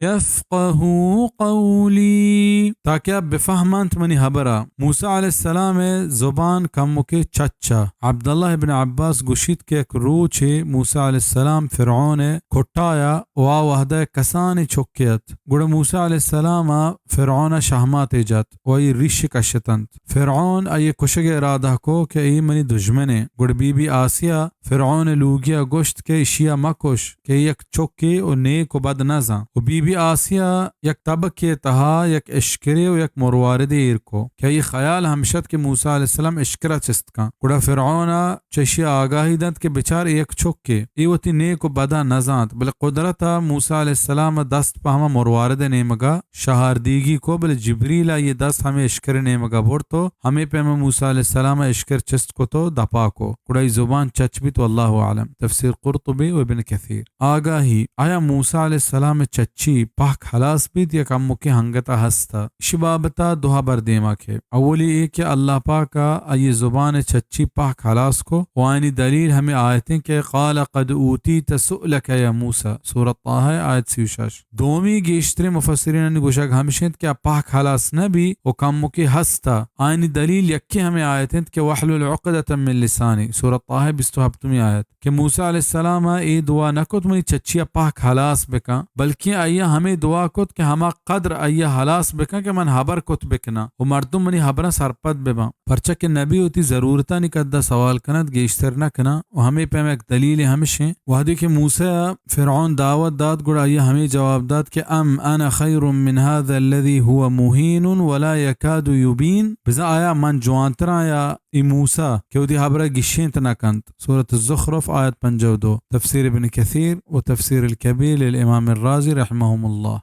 يفقهوا قولي، ताकि आप बेफहमंत मनी हबरा मूसा अलैहिस्सलाम ज़ुबान कम के चच्चा अब्दुल्लाह इब्न अब्बास गुशित के एक रूचे मूसा अलैहिस्सलाम फिरौन खोटाया वा वहदा कसान चुक्कियत गुड़ मूसा अलैहिस्सलाम फिरौन शहमात जत वही ऋषि कशतंत फिरौन अये कुशगे इरादा को के ई मनी दुश्मने गुड़ बीबी आसिया फिरौन लूगिया गोश्त के इशिया मकुश के एक चुक्की और नेक व बद नजा और बीबी आसिया एक तब के तहा एक इश्करे और एक मुरवारदे को क्या ये ख्याल हमशत के मूसा अलैहिस्सलाम इश्करा चिस्त का गुड़ा फिरौन चशिया आगाही दंत के बेचार एक चुक्के ये वती नेक व बदा नजात बल कुदरता मूसा अलैहिस्सलाम दस्त पहमा मुरवारदे नेमगा शहारदीगी को बल जिब्रीला ये दस्त हमें इश्करे नेमगा बोर तो हमें पे मूसा अलैहिस्सलाम इश्कर चिस्त को तो दपा को गुड़ा जुबान चचबी तो अल्लाह आलम तफसीर कुर्तुबी व इब्न कसीर आगाही आया मूसा अलैहिस्सलाम चच्ची पाक हलास बीत या कम के हंगता हस्ता शिबाबता दुहा बर देमा के अवली एक के अल्लाह पाक का ये जुबान चच्ची पाक हलास को वानी दलील हमें आयतें के क़ाल क़द ऊती तसुलक या मूसा सूरत ताहा आयत 36 दोमी गेश्तरे मुफस्सिरीन ने गुशक हमशेत के पाक हलास नबी व कम के हस्ता आनी दलील यक्के हमें आयतें के वहलुल उक़दतम मिन लिसानी सूरत ताहा 27 आयत कि मूसा अलैहिस्सलाम ए दुआ नकुत मनी चच्चिया पाक हलास बेका बल्कि आया हमें दुआ कुत कि हमा कद्र आया हलास बेका कि मन हबर कुत बेकना वो मर्दुम मनी हबरा सरपत बेबा परचा के नबी होती ज़रूरता निकद्दा सवाल कनत गेश्तर न कना और हमें पे एक दलील हमेशे वहदी के मूसा फिरौन दावत दाद गुड़ा आया हमें जवाब दाद के अम अना खैरुम मिन हाज़ा अल्लज़ी हुवा मुहीन वला यकादु युबीन बिजा आया मन जुआंतरा या ई मूसा के उदी हबरा गिशेंत नकंत सूरत ज़ुखरुफ आयत 52 तफसीर इब्न कसीर व तफसीर अल-कबीर लिल इमाम ar-राज़ी रहमहुल्लाह।